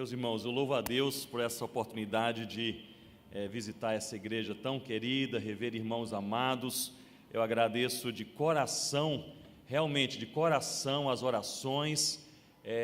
Meus irmãos, eu louvo a Deus por essa oportunidade de visitar essa igreja tão querida, rever irmãos amados. Eu agradeço de coração, realmente de coração, as orações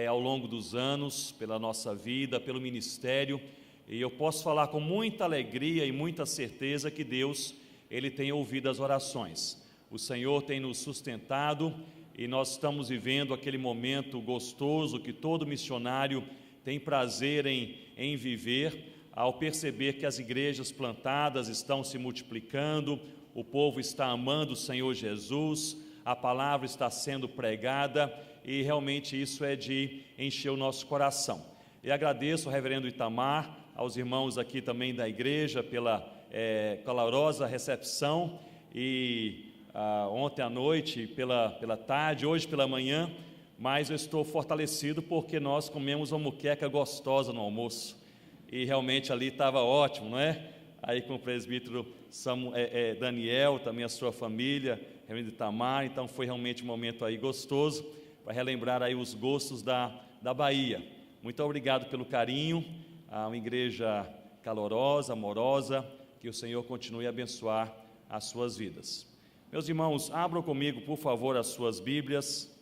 ao longo dos anos, pela nossa vida, pelo ministério. E eu posso falar com muita alegria e muita certeza que Deus, Ele tem ouvido as orações. O Senhor tem nos sustentado e nós estamos vivendo aquele momento gostoso que todo missionário tem prazer em viver, ao perceber que as igrejas plantadas estão se multiplicando, o povo está amando o Senhor Jesus, a palavra está sendo pregada e realmente isso é de encher o nosso coração. E agradeço ao reverendo Itamar, aos irmãos aqui também da igreja pela calorosa recepção e ontem à noite, pela tarde, hoje pela manhã, mas eu estou fortalecido porque nós comemos uma moqueca gostosa no almoço e realmente ali estava ótimo, não é? Aí com o presbítero Daniel, também a sua família, reverendo Itamar, então foi realmente um momento aí gostoso para relembrar aí os gostos da Bahia. Muito obrigado pelo carinho, a uma igreja calorosa, amorosa, que o Senhor continue a abençoar as suas vidas. Meus irmãos, abram comigo, por favor, as suas Bíblias,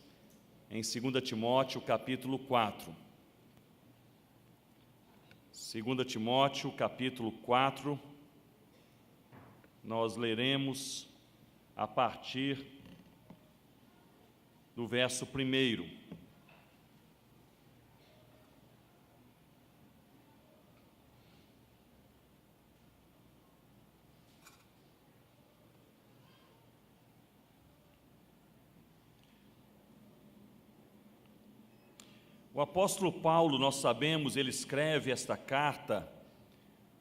em 2 Timóteo, capítulo 4. 2 Timóteo, capítulo 4, nós leremos a partir do verso 1. O apóstolo Paulo, nós sabemos, ele escreve esta carta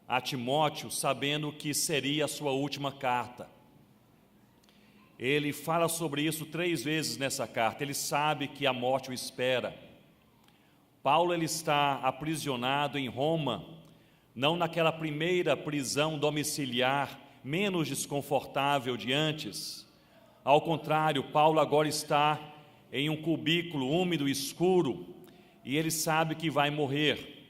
a Timóteo, sabendo que seria a sua última carta. Ele fala sobre isso 3 vezes nessa carta, ele sabe que a morte o espera. Paulo, ele está aprisionado em Roma, não naquela primeira prisão domiciliar, menos desconfortável de antes. Ao contrário, Paulo agora está em um cubículo úmido e escuro, e ele sabe que vai morrer.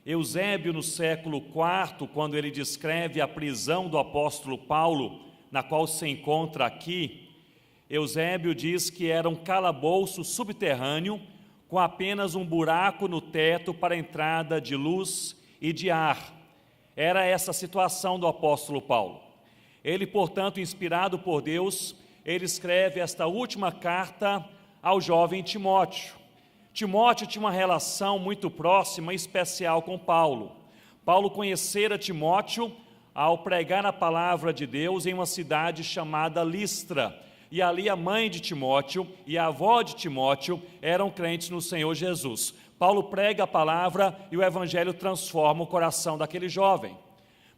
Eusébio, no século IV, quando ele descreve a prisão do apóstolo Paulo, na qual se encontra aqui, Eusébio diz que era um calabouço subterrâneo, com apenas um buraco no teto para a entrada de luz e de ar. Era essa a situação do apóstolo Paulo. Ele, portanto, inspirado por Deus, ele escreve esta última carta ao jovem Timóteo. Timóteo tinha uma relação muito próxima e especial com Paulo. Paulo conhecera Timóteo ao pregar a palavra de Deus em uma cidade chamada Listra. E ali a mãe de Timóteo e a avó de Timóteo eram crentes no Senhor Jesus. Paulo prega a palavra e o evangelho transforma o coração daquele jovem.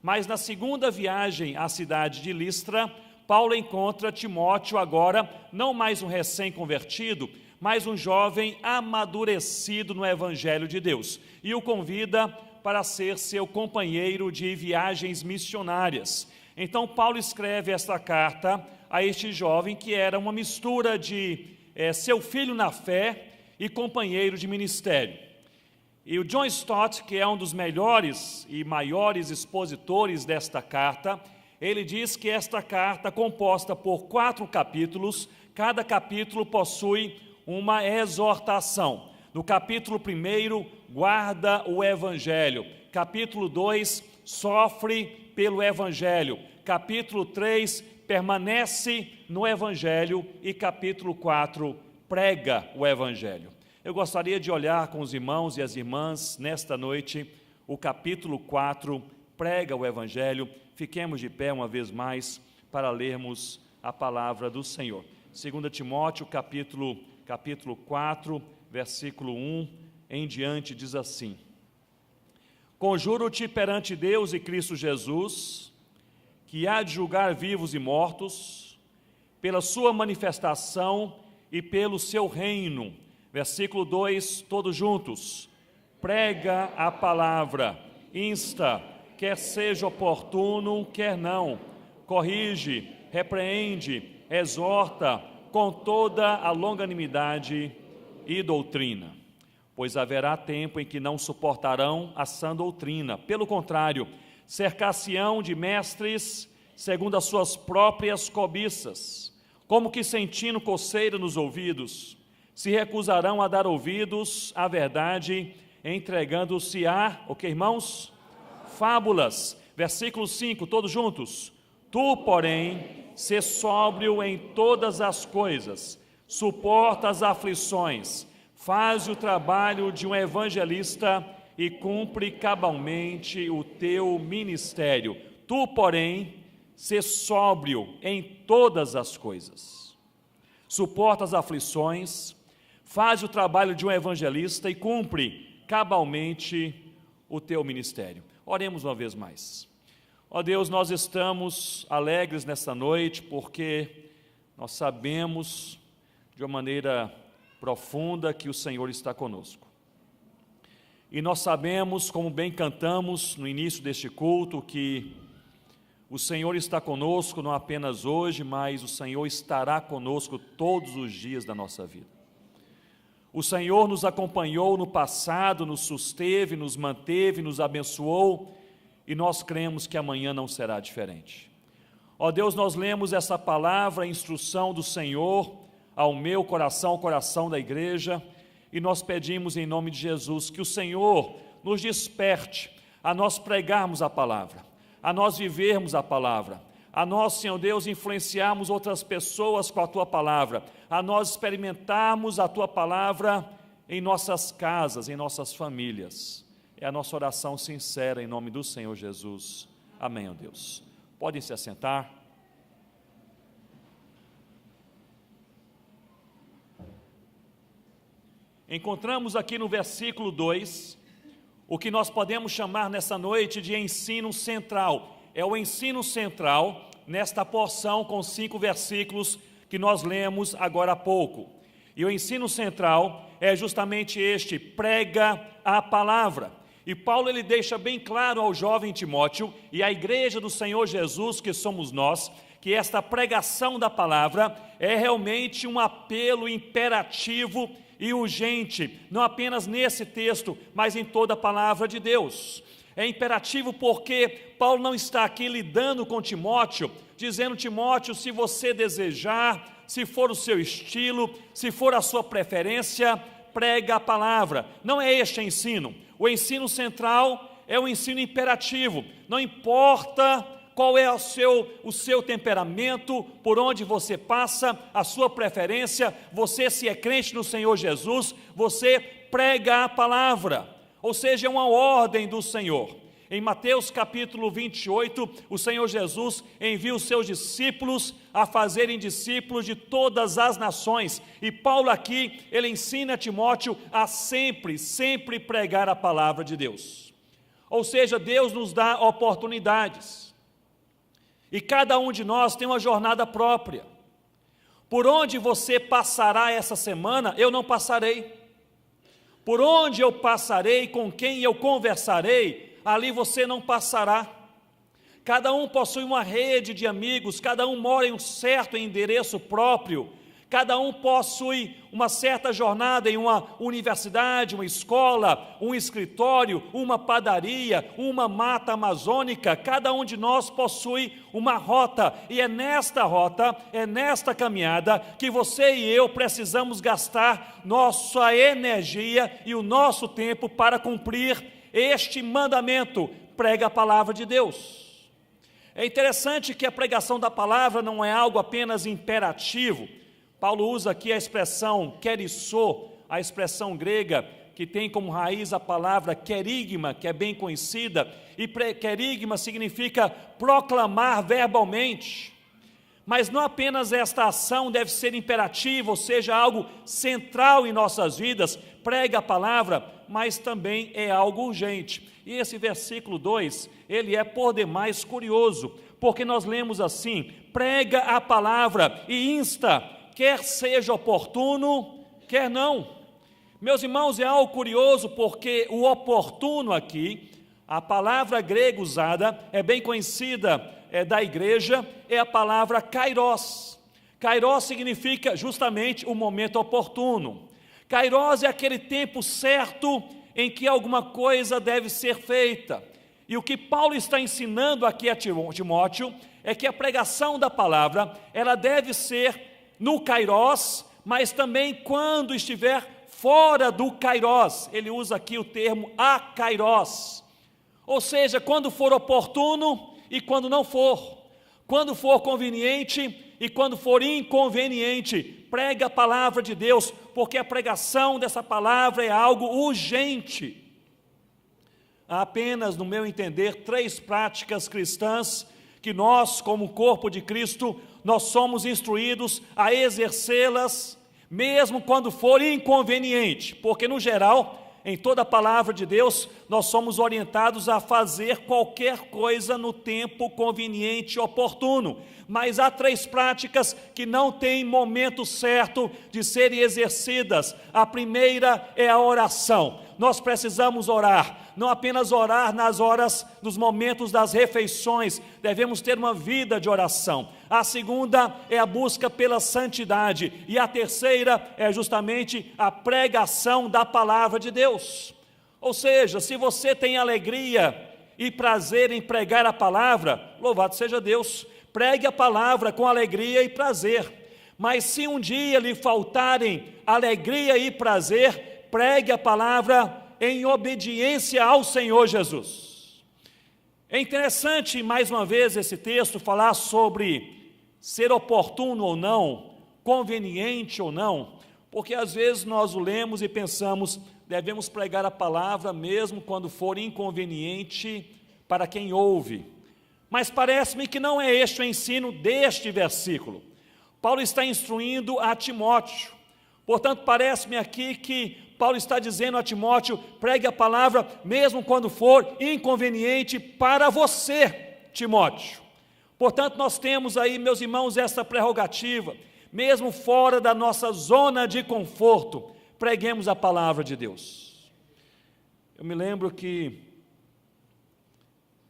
Mas na segunda viagem à cidade de Listra, Paulo encontra Timóteo agora, não mais um recém-convertido, mas um jovem amadurecido no Evangelho de Deus, e o convida para ser seu companheiro de viagens missionárias. Então Paulo escreve esta carta a este jovem que era uma mistura de seu filho na fé e companheiro de ministério. E o John Stott, que é um dos melhores e maiores expositores desta carta, ele diz que esta carta, composta por 4 capítulos, cada capítulo possui uma exortação. No capítulo 1, guarda o Evangelho. Capítulo 2, sofre pelo Evangelho. Capítulo 3, permanece no Evangelho. E capítulo 4, prega o Evangelho. Eu gostaria de olhar com os irmãos e as irmãs nesta noite o capítulo 4, prega o Evangelho. Fiquemos de pé uma vez mais para lermos a palavra do Senhor. 2 Timóteo, capítulo 4, versículo 1 em diante, diz assim: Conjuro-te perante Deus e Cristo Jesus, que há de julgar vivos e mortos, pela sua manifestação e pelo seu reino. Versículo 2, todos juntos. Prega a palavra, insta, quer seja oportuno, quer não, corrige, repreende, exorta, com toda a longanimidade e doutrina. pois haverá tempo em que não suportarão a sã doutrina. Pelo contrário, cercar-se-ão de mestres segundo as suas próprias cobiças, como que sentindo coceira nos ouvidos, se recusarão a dar ouvidos à verdade, entregando-se a, o que, irmãos? Fábulas. Versículo 5, todos juntos. Tu, porém, sê sóbrio em todas as coisas, suporta as aflições, faz o trabalho de um evangelista e cumpre cabalmente o teu ministério. Tu, porém, sê sóbrio em todas as coisas, suporta as aflições, faz o trabalho de um evangelista e cumpre cabalmente o teu ministério. Oremos uma vez mais. Ó Deus, nós estamos alegres nesta noite porque nós sabemos de uma maneira profunda que o Senhor está conosco. E nós sabemos, como bem cantamos no início deste culto, que o Senhor está conosco não apenas hoje, mas o Senhor estará conosco todos os dias da nossa vida. O Senhor nos acompanhou no passado, nos susteve, nos manteve, nos abençoou, e nós cremos que amanhã não será diferente. Ó Deus, nós lemos essa palavra, a instrução do Senhor ao meu coração, ao coração da igreja, e nós pedimos em nome de Jesus que o Senhor nos desperte a nós pregarmos a palavra, a nós vivermos a palavra, a nós, Senhor Deus, influenciarmos outras pessoas com a Tua palavra, a nós experimentarmos a Tua palavra em nossas casas, em nossas famílias. É a nossa oração sincera em nome do Senhor Jesus. Amém, ó Deus. Podem se assentar. Encontramos aqui no versículo 2, o que nós podemos chamar nessa noite de ensino central. É o ensino central nesta porção com 5 versículos que nós lemos agora há pouco. E o ensino central é justamente este: prega a palavra. E Paulo ele deixa bem claro ao jovem Timóteo e à igreja do Senhor Jesus, que somos nós, que esta pregação da palavra é realmente um apelo imperativo e urgente, não apenas nesse texto, mas em toda a palavra de Deus. É imperativo porque Paulo não está aqui lidando com Timóteo, dizendo: Timóteo, se você desejar, se for o seu estilo, se for a sua preferência, prega a palavra. Não é este ensino. O ensino central é o ensino imperativo. Não importa qual é o seu temperamento, por onde você passa, a sua preferência, você, se é crente no Senhor Jesus, você prega a palavra. Ou seja, é uma ordem do Senhor. Em Mateus capítulo 28, o Senhor Jesus envia os seus discípulos a fazerem discípulos de todas as nações. E Paulo aqui, ele ensina a Timóteo a sempre pregar a palavra de Deus. Ou seja, Deus nos dá oportunidades. E cada um de nós tem uma jornada própria. Por onde você passará essa semana, eu não passarei. Por onde eu passarei, com quem eu conversarei, ali você não passará. Cada um possui uma rede de amigos, cada um mora em um certo endereço próprio, cada um possui uma certa jornada em uma universidade, uma escola, um escritório, uma padaria, uma mata amazônica. Cada um de nós possui uma rota, e é nesta rota, é nesta caminhada que você e eu precisamos gastar nossa energia e o nosso tempo para cumprir este mandamento: prega a palavra de Deus. É interessante que a pregação da palavra não é algo apenas imperativo. Paulo usa aqui a expressão kerissô, a expressão grega que tem como raiz a palavra querigma, que é bem conhecida, e querigma significa proclamar verbalmente. Mas não apenas esta ação deve ser imperativa, ou seja, algo central em nossas vidas, prega a palavra, mas também é algo urgente. E esse versículo 2, ele é por demais curioso, porque nós lemos assim: prega a palavra e insta, quer seja oportuno, quer não. Meus irmãos, é algo curioso porque o oportuno aqui, a palavra grega usada, é bem conhecida da igreja, é a palavra kairos. Kairos significa justamente o momento oportuno. Kairos é aquele tempo certo em que alguma coisa deve ser feita. E o que Paulo está ensinando aqui a Timóteo é que a pregação da palavra, ela deve ser no Kairos, mas também quando estiver fora do Kairos. Ele usa aqui o termo akairos. Ou seja, quando for oportuno e quando não for. Quando for conveniente e quando for inconveniente. Pregue a palavra de Deus, porque a pregação dessa palavra é algo urgente. Há apenas, no meu entender, 3 práticas cristãs que nós, como corpo de Cristo, nós somos instruídos a exercê-las, mesmo quando for inconveniente, porque no geral, em toda a palavra de Deus, nós somos orientados a fazer qualquer coisa no tempo conveniente e oportuno, mas há 3 práticas que não têm momento certo de serem exercidas. A primeira é a oração. Nós precisamos orar, não apenas orar nos momentos das refeições, devemos ter uma vida de oração. A segunda é a busca pela santidade, e a terceira é justamente a pregação da palavra de Deus. Ou seja, se você tem alegria e prazer em pregar a palavra, louvado seja Deus, pregue a palavra com alegria e prazer. Mas se um dia lhe faltarem alegria e prazer, pregue a palavra em obediência ao Senhor Jesus. É interessante, mais uma vez, esse texto falar sobre ser oportuno ou não, conveniente ou não, porque às vezes nós o lemos e pensamos, devemos pregar a palavra mesmo quando for inconveniente para quem ouve. Mas parece-me que não é este o ensino deste versículo. Paulo está instruindo a Timóteo. Portanto, parece-me aqui que Paulo está dizendo a Timóteo, pregue a palavra mesmo quando for inconveniente para você, Timóteo. Portanto, nós temos aí, meus irmãos, essa prerrogativa, mesmo fora da nossa zona de conforto, preguemos a palavra de Deus. Eu me lembro que,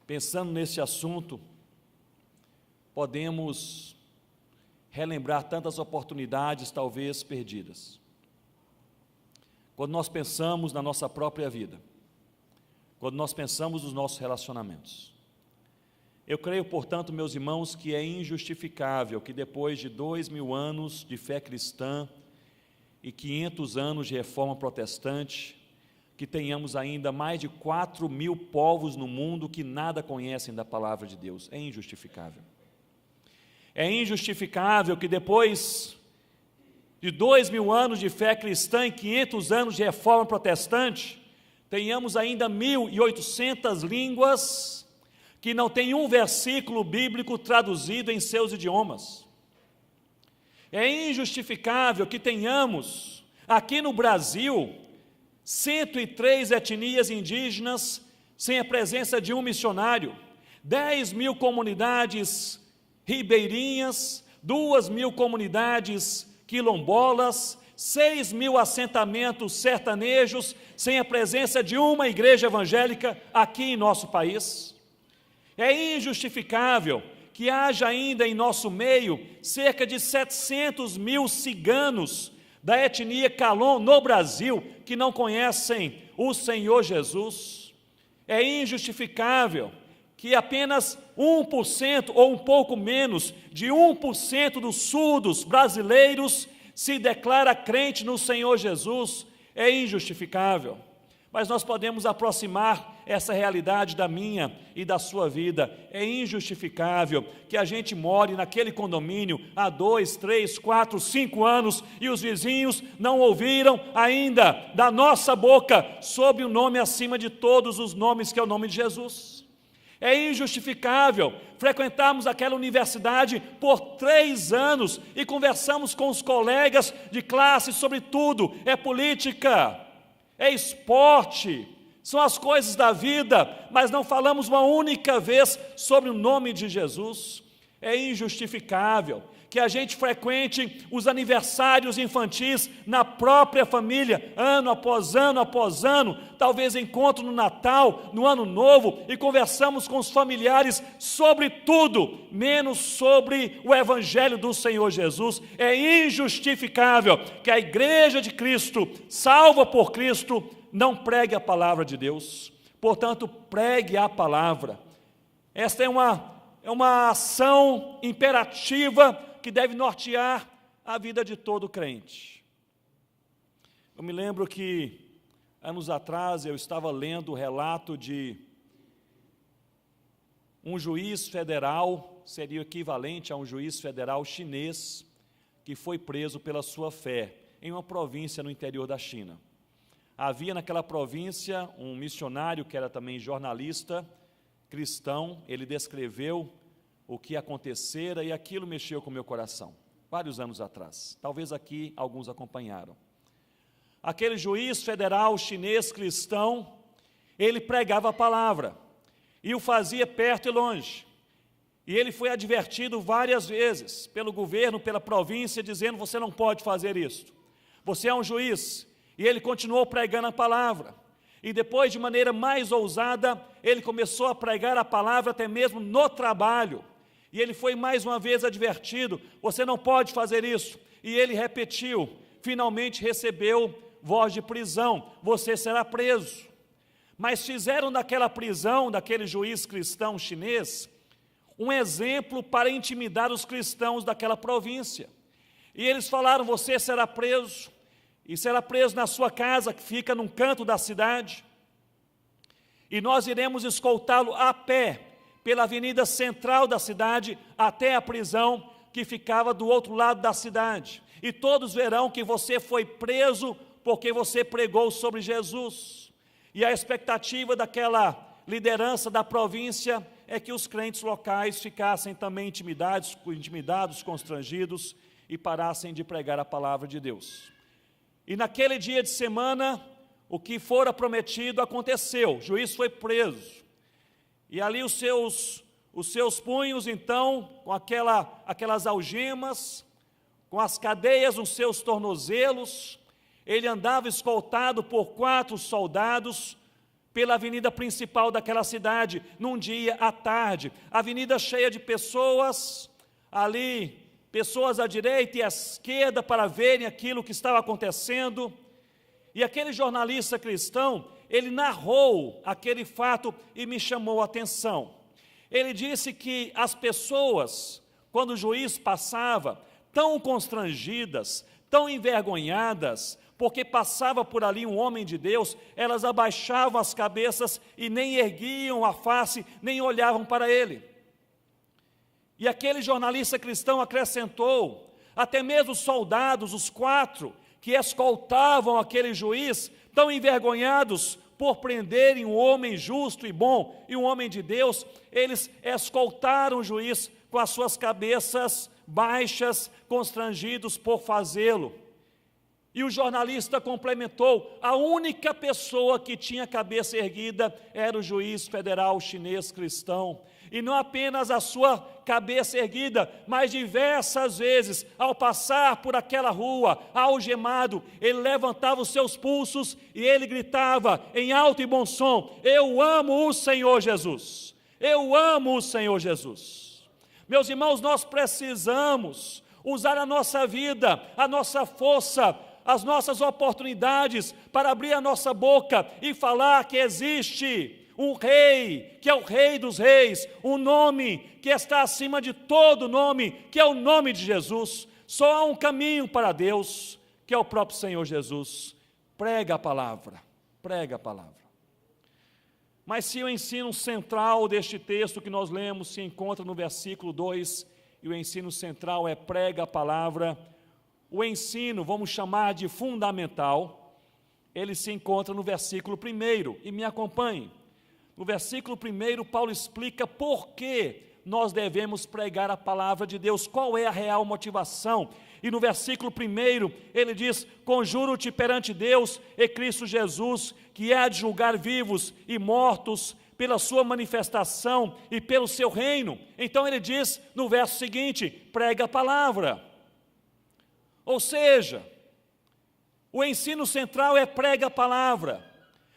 pensando nesse assunto, podemos relembrar tantas oportunidades talvez perdidas. Quando nós pensamos na nossa própria vida, quando nós pensamos nos nossos relacionamentos. Eu creio, portanto, meus irmãos, que é injustificável que depois de 2000 anos de fé cristã e 500 anos de reforma protestante, que tenhamos ainda mais de 4.000 povos no mundo que nada conhecem da palavra de Deus. É injustificável. É injustificável que depois de 2000 anos de fé cristã e 500 anos de reforma protestante, tenhamos ainda 1.800 línguas que não tem um versículo bíblico traduzido em seus idiomas. É injustificável que tenhamos aqui no Brasil 103 etnias indígenas sem a presença de um missionário, 10.000 comunidades ribeirinhas, 2.000 comunidades quilombolas, 6.000 assentamentos sertanejos, sem a presença de uma igreja evangélica aqui em nosso país. É injustificável que haja ainda em nosso meio cerca de 700.000 ciganos da etnia Calon no Brasil que não conhecem o Senhor Jesus. É injustificável que apenas 1% ou um pouco menos de 1% dos surdos brasileiros se declara crente no Senhor Jesus. É injustificável. Mas nós podemos aproximar essa realidade da minha e da sua vida. É injustificável que a gente more naquele condomínio há 2, 3, 4, 5 anos e os vizinhos não ouviram ainda da nossa boca sobre o nome acima de todos os nomes, que é o nome de Jesus. É injustificável frequentarmos aquela universidade por 3 anos e conversamos com os colegas de classe sobre tudo. É política, é esporte, são as coisas da vida, mas não falamos uma única vez sobre o nome de Jesus. É injustificável que a gente frequente os aniversários infantis na própria família, ano após ano após ano, talvez encontro no Natal, no Ano Novo, e conversamos com os familiares sobre tudo, menos sobre o Evangelho do Senhor Jesus. É injustificável que a Igreja de Cristo, salva por Cristo, não pregue a palavra de Deus. Portanto, pregue a palavra. Esta é uma ação imperativa que deve nortear a vida de todo crente. Eu me lembro que, anos atrás, eu estava lendo o relato de um juiz federal, seria o equivalente a um juiz federal chinês, que foi preso pela sua fé, em uma província no interior da China. Havia naquela província um missionário, que era também jornalista, cristão. Ele descreveu o que acontecera e aquilo mexeu com o meu coração, vários anos atrás. Talvez aqui alguns acompanharam. Aquele juiz federal chinês cristão, ele pregava a palavra, e o fazia perto e longe. E ele foi advertido várias vezes pelo governo, pela província, dizendo: você não pode fazer isso, você é um juiz. E ele continuou pregando a palavra. E depois, de maneira mais ousada, ele começou a pregar a palavra até mesmo no trabalho. E ele foi mais uma vez advertido: você não pode fazer isso. E ele repetiu, finalmente recebeu voz de prisão: você será preso. Mas fizeram daquela prisão, daquele juiz cristão chinês, um exemplo para intimidar os cristãos daquela província. E eles falaram: você será preso, e será preso na sua casa, que fica num canto da cidade, e nós iremos escoltá-lo a pé, pela avenida central da cidade, até a prisão que ficava do outro lado da cidade. E todos verão que você foi preso porque você pregou sobre Jesus. E a expectativa daquela liderança da província é que os crentes locais ficassem também intimidados, constrangidos, e parassem de pregar a palavra de Deus. E naquele dia de semana, o que fora prometido aconteceu. O juiz foi preso. E ali os seus punhos, então, com aquelas algemas, com as cadeias nos seus tornozelos, ele andava escoltado por 4 soldados pela avenida principal daquela cidade, num dia à tarde. Avenida cheia de pessoas, ali, pessoas à direita e à esquerda para verem aquilo que estava acontecendo. E aquele jornalista cristão, ele narrou aquele fato e me chamou a atenção. Ele disse que as pessoas, quando o juiz passava, tão constrangidas, tão envergonhadas, porque passava por ali um homem de Deus, elas abaixavam as cabeças e nem erguiam a face, nem olhavam para ele. E aquele jornalista cristão acrescentou: até mesmo os soldados, os 4, que escoltavam aquele juiz, tão envergonhados por prenderem um homem justo e bom, e um homem de Deus, eles escoltaram o juiz com as suas cabeças baixas, constrangidos por fazê-lo. E o jornalista complementou: a única pessoa que tinha a cabeça erguida era o juiz federal chinês cristão. E não apenas a sua cabeça erguida, mas diversas vezes, ao passar por aquela rua, algemado, ele levantava os seus pulsos e ele gritava em alto e bom som: eu amo o Senhor Jesus, eu amo o Senhor Jesus. Meus irmãos, nós precisamos usar a nossa vida, a nossa força, as nossas oportunidades para abrir a nossa boca e falar que existe um rei, que é o Rei dos Reis, um nome que está acima de todo nome, que é o nome de Jesus. Só há um caminho para Deus, que é o próprio Senhor Jesus. Prega a palavra, prega a palavra. Mas se o ensino central deste texto que nós lemos se encontra no versículo 2, e o ensino central é prega a palavra, o ensino, vamos chamar de fundamental, ele se encontra no versículo 1, e me acompanhe. No versículo 1, Paulo explica por que nós devemos pregar a palavra de Deus, qual é a real motivação. E no versículo 1, ele diz: conjuro-te perante Deus e Cristo Jesus, que há de julgar vivos e mortos pela sua manifestação e pelo seu reino. Então ele diz no verso seguinte: prega a palavra. Ou seja, o ensino central é prega a palavra,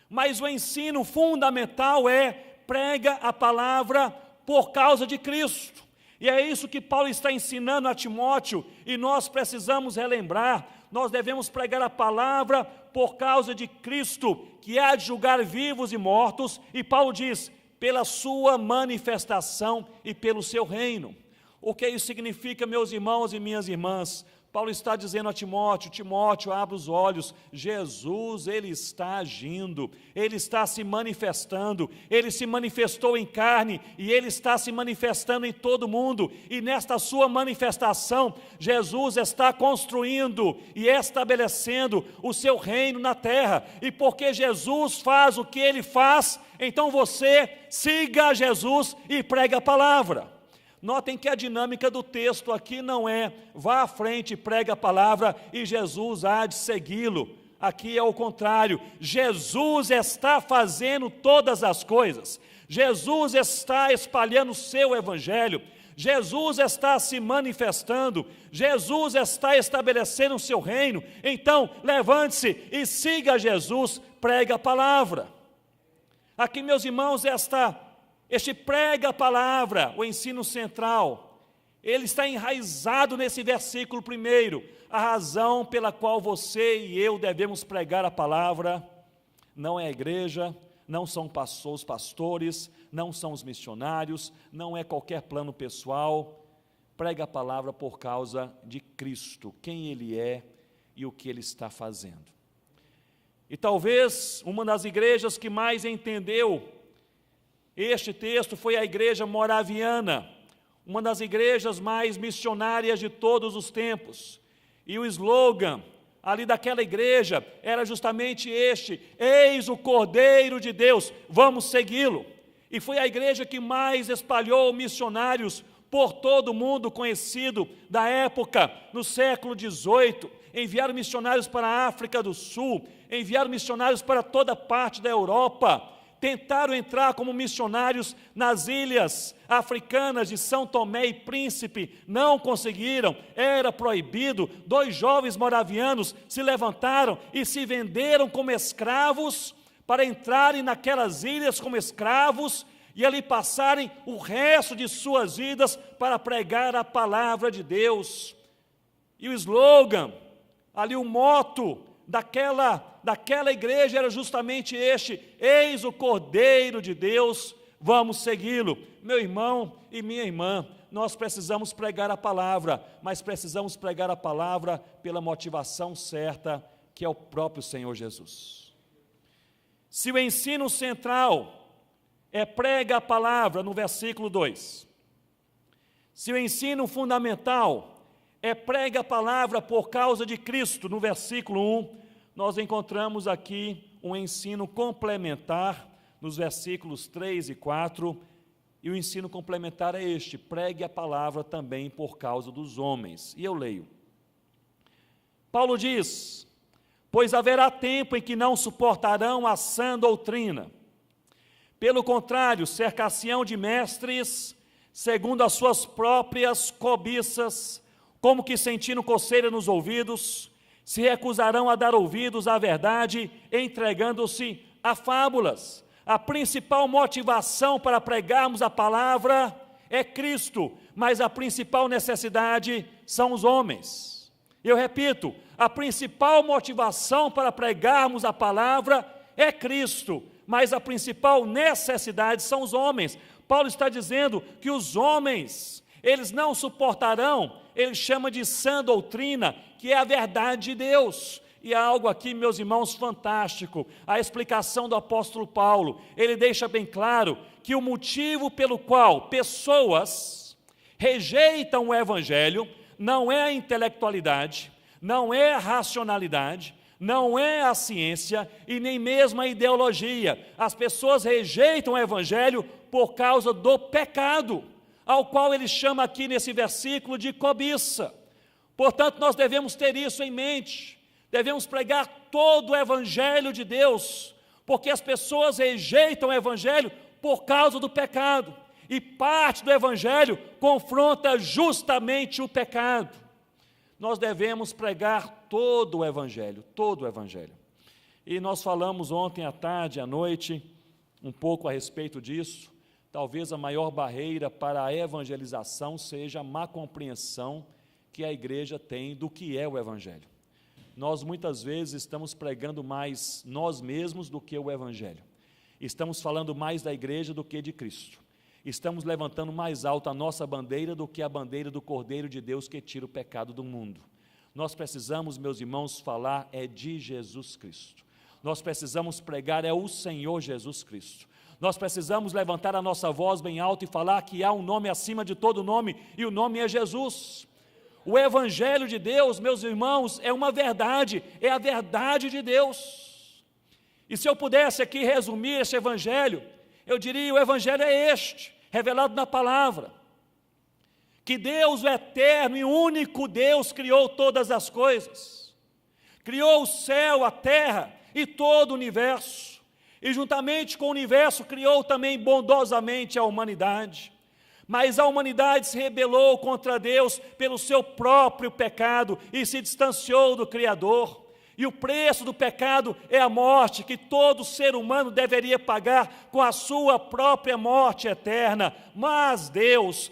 mas o ensino fundamental é prega a palavra por causa de Cristo. E é isso que Paulo está ensinando a Timóteo, e nós precisamos relembrar: nós devemos pregar a palavra por causa de Cristo, que há de julgar vivos e mortos, e Paulo diz, pela sua manifestação e pelo seu reino. O que isso significa, meus irmãos e minhas irmãs? Paulo está dizendo a Timóteo: Timóteo, abre os olhos, Jesus, Ele está agindo, Ele está se manifestando, Ele se manifestou em carne, e Ele está se manifestando em todo mundo, e nesta sua manifestação, Jesus está construindo e estabelecendo o seu reino na terra, e porque Jesus faz o que Ele faz, então você siga Jesus e pregue a palavra. Notem que a dinâmica do texto aqui não é vá à frente, prega a palavra e Jesus há de segui-lo. Aqui é o contrário, Jesus está fazendo todas as coisas, Jesus está espalhando o seu evangelho, Jesus está se manifestando, Jesus está estabelecendo o seu reino. Então levante-se e siga Jesus, prega a palavra. Aqui, meus irmãos, este prega a palavra, o ensino central, ele está enraizado nesse versículo primeiro. A razão pela qual você e eu devemos pregar a palavra não é a igreja, não são os pastores, não são os missionários, não é qualquer plano pessoal. Prega a palavra por causa de Cristo, quem Ele é e o que Ele está fazendo. E talvez uma das igrejas que mais entendeu este texto foi a igreja moraviana, uma das igrejas mais missionárias de todos os tempos. E o slogan ali daquela igreja era justamente este: eis o Cordeiro de Deus, vamos segui-lo. E foi a igreja que mais espalhou missionários por todo o mundo conhecido da época, no século XVIII. Enviaram missionários para a África do Sul, enviaram missionários para toda parte da Europa. Tentaram entrar como missionários nas ilhas africanas de São Tomé e Príncipe, não conseguiram, era proibido. 2 jovens moravianos se levantaram e se venderam como escravos para entrarem naquelas ilhas como escravos e ali passarem o resto de suas vidas para pregar a palavra de Deus. E o slogan, ali o moto daquela igreja era justamente este: eis o Cordeiro de Deus, vamos segui-lo. Meu irmão e minha irmã, nós precisamos pregar a palavra, mas precisamos pregar a palavra pela motivação certa, que é o próprio Senhor Jesus. Se o ensino central é prega a palavra, no versículo 2, se o ensino fundamental é prega a palavra por causa de Cristo, no versículo 1, nós encontramos aqui um ensino complementar, nos versículos 3 e 4, e o ensino complementar é este: pregue a palavra também por causa dos homens. E eu leio. Paulo diz: pois haverá tempo em que não suportarão a sã doutrina, pelo contrário, cercar-se-ão de mestres, segundo as suas próprias cobiças, como que sentindo coceira nos ouvidos, se recusarão a dar ouvidos à verdade, entregando-se a fábulas. A principal motivação para pregarmos a palavra é Cristo, mas a principal necessidade são os homens. Eu repito, a principal motivação para pregarmos a palavra é Cristo, mas a principal necessidade são os homens. Paulo está dizendo que os homens, eles não suportarão, ele chama de sã doutrina, que é a verdade de Deus. E há algo aqui, meus irmãos, fantástico. A explicação do apóstolo Paulo, ele deixa bem claro que o motivo pelo qual pessoas rejeitam o evangelho não é a intelectualidade, não é a racionalidade, não é a ciência e nem mesmo a ideologia. As pessoas rejeitam o evangelho por causa do pecado, ao qual ele chama aqui nesse versículo de cobiça. Portanto, nós devemos ter isso em mente, devemos pregar todo o evangelho de Deus, porque as pessoas rejeitam o evangelho por causa do pecado. E parte do Evangelho confronta justamente o pecado. Nós devemos pregar todo o Evangelho, todo o Evangelho. E nós falamos ontem à tarde, à noite, um pouco a respeito disso. Talvez a maior barreira para a evangelização seja a má compreensão que a igreja tem do que é o Evangelho. Nós muitas vezes estamos pregando mais nós mesmos do que o Evangelho. Estamos falando mais da igreja do que de Cristo. Estamos levantando mais alto a nossa bandeira do que a bandeira do Cordeiro de Deus que tira o pecado do mundo. Nós precisamos, meus irmãos, falar de Jesus Cristo. Nós precisamos pregar o Senhor Jesus Cristo. Nós precisamos levantar a nossa voz bem alto e falar que há um nome acima de todo nome, e o nome é Jesus. O Evangelho de Deus, meus irmãos, é uma verdade, é a verdade de Deus. E se eu pudesse aqui resumir este Evangelho, eu diria: o Evangelho é este, revelado na palavra, que Deus, o eterno e único Deus, criou todas as coisas, criou o céu, a terra e todo o universo, e juntamente com o universo criou também bondosamente a humanidade. Mas a humanidade se rebelou contra Deus pelo seu próprio pecado e se distanciou do Criador. E o preço do pecado é a morte, que todo ser humano deveria pagar com a sua própria morte eterna. Mas Deus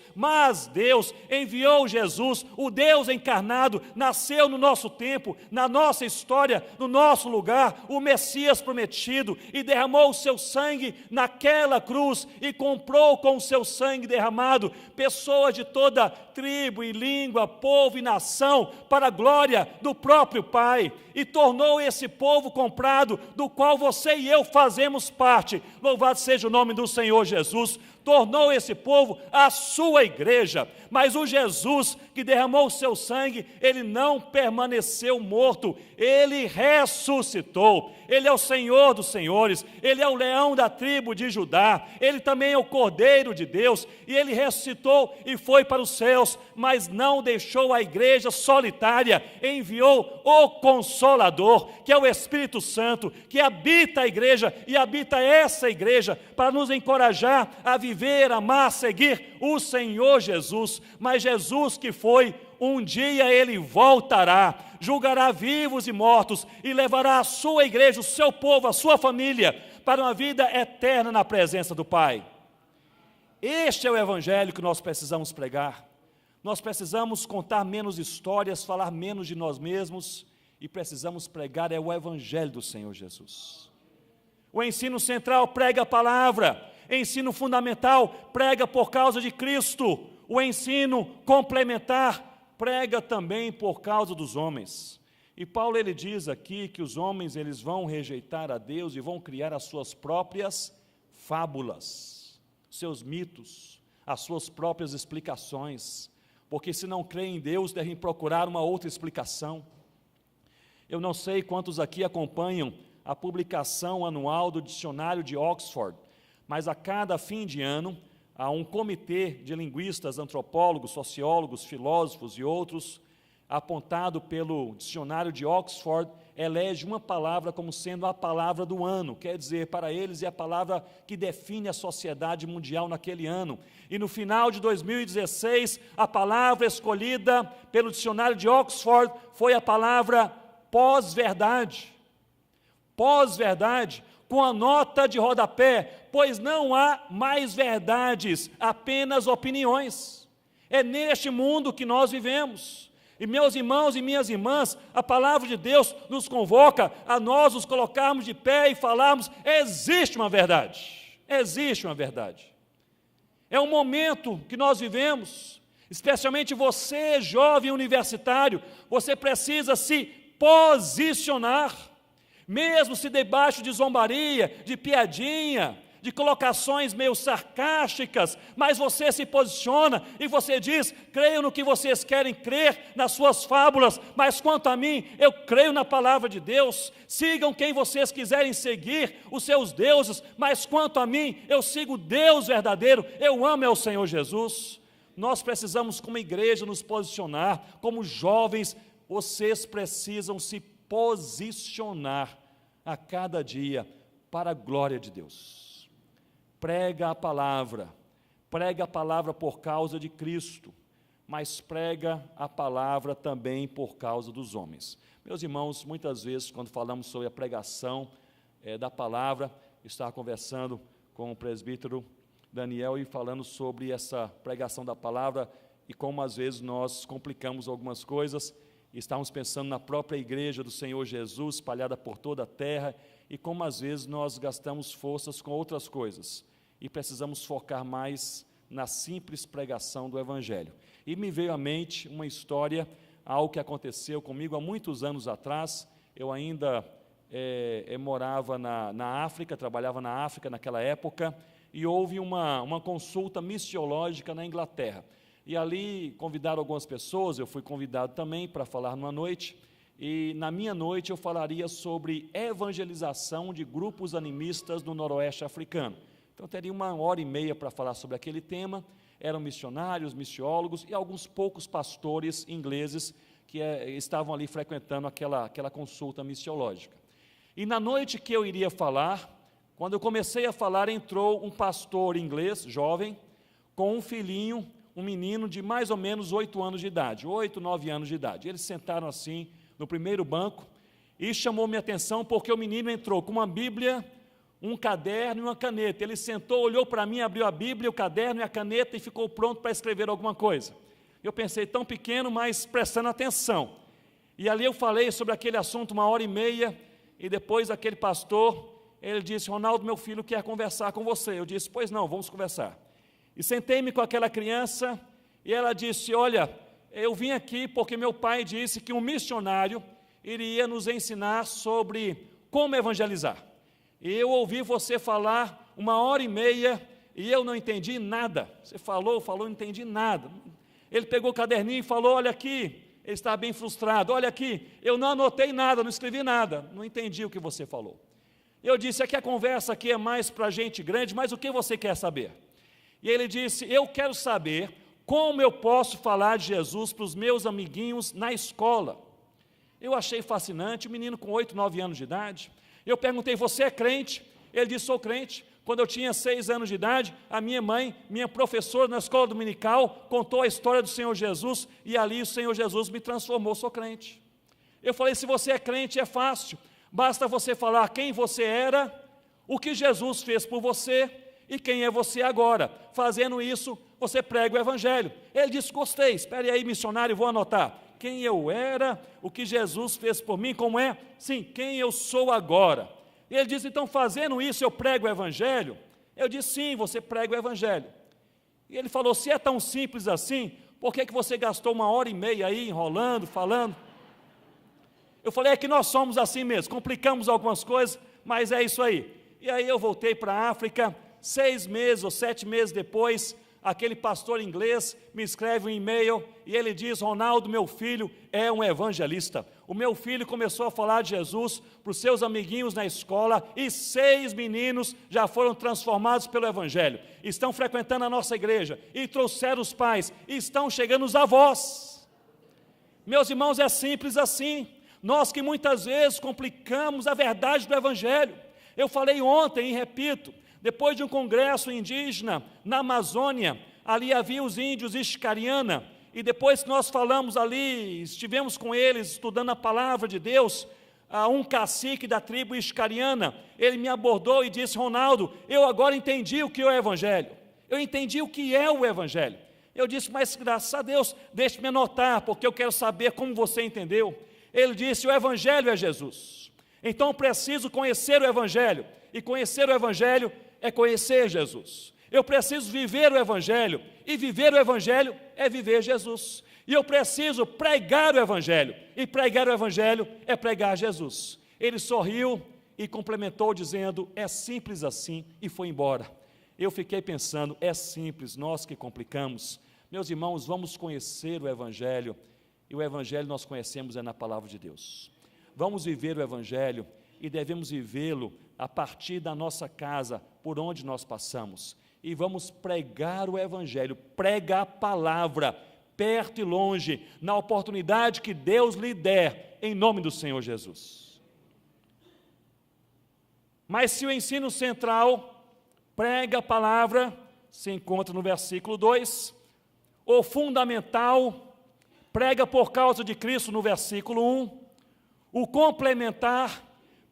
enviou Jesus, o Deus encarnado, nasceu no nosso tempo, na nossa história, no nosso lugar, o Messias prometido, e derramou o seu sangue naquela cruz, e comprou com o seu sangue derramado pessoas de toda tribo e língua, povo e nação, para a glória do próprio Pai, e tornou esse povo comprado, do qual você e eu fazemos parte. Louvado seja o nome do Senhor Jesus. Tornou esse povo a sua igreja. Mas o Jesus que derramou o seu sangue, ele não permaneceu morto, ele ressuscitou. Ele é o Senhor dos senhores, ele é o leão da tribo de Judá, ele também é o Cordeiro de Deus, e ele ressuscitou e foi para os céus, mas não deixou a igreja solitária, enviou o Consolador, que é o Espírito Santo, que habita a igreja e habita essa igreja, para nos encorajar a viver, amar, seguir o Senhor Jesus. Mas Jesus que foi, um dia ele voltará, julgará vivos e mortos e levará a sua igreja, o seu povo, a sua família, para uma vida eterna na presença do Pai. Este é o Evangelho que nós precisamos pregar. Nós precisamos contar menos histórias, falar menos de nós mesmos, e precisamos pregar o Evangelho do Senhor Jesus. O ensino central prega a palavra, ensino fundamental prega por causa de Cristo, o ensino complementar prega também por causa dos homens. E Paulo ele diz aqui que os homens eles vão rejeitar a Deus e vão criar as suas próprias fábulas, seus mitos, as suas próprias explicações, porque se não creem em Deus devem procurar uma outra explicação. Eu não sei quantos aqui acompanham a publicação anual do dicionário de Oxford, mas a cada fim de ano há um comitê de linguistas, antropólogos, sociólogos, filósofos e outros, apontado pelo dicionário de Oxford, elege uma palavra como sendo a palavra do ano, quer dizer, para eles é a palavra que define a sociedade mundial naquele ano. E no final de 2016, a palavra escolhida pelo dicionário de Oxford foi a palavra pós-verdade. Pós-verdade, com a nota de rodapé, pois não há mais verdades, apenas opiniões. É neste mundo que nós vivemos. E meus irmãos e minhas irmãs, a palavra de Deus nos convoca a nós nos colocarmos de pé e falarmos: existe uma verdade, existe uma verdade. É um momento que nós vivemos, especialmente você, jovem universitário, você precisa se posicionar, mesmo se debaixo de zombaria, de piadinha, de colocações meio sarcásticas, mas você se posiciona e você diz: creio no que vocês querem crer, nas suas fábulas, mas quanto a mim, eu creio na palavra de Deus. Sigam quem vocês quiserem seguir, os seus deuses, mas quanto a mim, eu sigo Deus verdadeiro, eu amo o Senhor Jesus. Nós precisamos como igreja nos posicionar, como jovens, vocês precisam se posicionar a cada dia para a glória de Deus. prega a palavra por causa de Cristo, mas prega a palavra também por causa dos homens. Meus irmãos, muitas vezes, quando falamos sobre a pregação da palavra, estava conversando com o presbítero Daniel e falando sobre essa pregação da palavra e como às vezes nós complicamos algumas coisas. Estávamos pensando na própria igreja do Senhor Jesus, espalhada por toda a terra, e como às vezes nós gastamos forças com outras coisas, e precisamos focar mais na simples pregação do Evangelho. E me veio à mente uma história, algo que aconteceu comigo há muitos anos atrás. Eu ainda morava na África, trabalhava na África naquela época, e houve uma consulta missiológica na Inglaterra. E ali convidaram algumas pessoas, eu fui convidado também para falar numa noite, e na minha noite eu falaria sobre evangelização de grupos animistas no noroeste africano. Então teria 1h30 para falar sobre aquele tema. Eram missionários, missiólogos e alguns poucos pastores ingleses que estavam ali frequentando aquela consulta missiológica. E na noite que eu iria falar, quando eu comecei a falar, entrou um pastor inglês, jovem, com um filhinho, um menino de mais ou menos 8 anos de idade, 8, 9 anos de idade. Eles sentaram assim no primeiro banco e chamou minha atenção porque o menino entrou com uma Bíblia, um caderno e uma caneta. Ele sentou, olhou para mim, abriu a Bíblia, o caderno e a caneta e ficou pronto para escrever alguma coisa. Eu pensei, tão pequeno, mas prestando atenção. E ali eu falei sobre aquele assunto 1h30 e depois aquele pastor, ele disse: Ronaldo, meu filho quer conversar com você. Eu disse: pois não, vamos conversar. E sentei-me com aquela criança e ela disse: olha, eu vim aqui porque meu pai disse que um missionário iria nos ensinar sobre como evangelizar. E eu ouvi você falar 1h30 e eu não entendi nada. Você falou, não entendi nada. Ele pegou o caderninho e falou: olha aqui, ele estava bem frustrado, olha aqui, eu não anotei nada, não escrevi nada, não entendi o que você falou. Eu disse: aqui a conversa aqui é mais para gente grande, mas o que você quer saber? E ele disse: eu quero saber como eu posso falar de Jesus para os meus amiguinhos na escola. Eu achei fascinante, o menino com 8, 9 anos de idade. Eu perguntei: você é crente? Ele disse: sou crente. Quando eu tinha 6 anos de idade, a minha mãe, minha professora na escola dominical, contou a história do Senhor Jesus, e ali o Senhor Jesus me transformou, sou crente. Eu falei: se você é crente, é fácil, basta você falar quem você era, o que Jesus fez por você, e quem é você agora. Fazendo isso, você prega o Evangelho. Ele disse: gostei, espere aí, missionário, vou anotar. Quem eu era, o que Jesus fez por mim, como é? Sim, quem eu sou agora. Ele disse: então, fazendo isso, eu prego o Evangelho? Eu disse: sim, você prega o Evangelho. E ele falou: se é tão simples assim, por que você gastou 1h30 aí, enrolando, falando? Eu falei: é que nós somos assim mesmo, complicamos algumas coisas, mas é isso aí. E aí eu voltei para a África. 6 meses ou 7 meses depois, aquele pastor inglês me escreve um e-mail e ele diz: Ronaldo, meu filho é um evangelista. O meu filho começou a falar de Jesus para os seus amiguinhos na escola e 6 meninos já foram transformados pelo Evangelho. Estão frequentando a nossa igreja e trouxeram os pais e estão chegando os avós. Meus irmãos, é simples assim. Nós que muitas vezes complicamos a verdade do Evangelho. Eu falei ontem e repito, depois de um congresso indígena na Amazônia, ali havia os índios Ixcariana, e depois que nós falamos ali, estivemos com eles estudando a palavra de Deus, um cacique da tribo Ixcariana, ele me abordou e disse: Ronaldo, eu agora entendi o que é o Evangelho, eu entendi o que é o Evangelho. Eu disse: mas graças a Deus, deixe-me anotar, porque eu quero saber como você entendeu. Ele disse: o Evangelho é Jesus, então preciso conhecer o Evangelho, e conhecer o Evangelho é conhecer Jesus. Eu preciso viver o Evangelho, e viver o Evangelho é viver Jesus. E eu preciso pregar o Evangelho, e pregar o Evangelho é pregar Jesus. Ele sorriu e complementou dizendo: é simples assim, e foi embora. Eu fiquei pensando: é simples, nós que complicamos. Meus irmãos, vamos conhecer o Evangelho, e o Evangelho nós conhecemos é na palavra de Deus. Vamos viver o Evangelho, e devemos vivê-lo a partir da nossa casa, por onde nós passamos, e vamos pregar o Evangelho, pregar a palavra, perto e longe, na oportunidade que Deus lhe der, em nome do Senhor Jesus. Mas se o ensino central prega a palavra, se encontra no versículo 2. O fundamental, prega por causa de Cristo, no versículo 1. O complementar,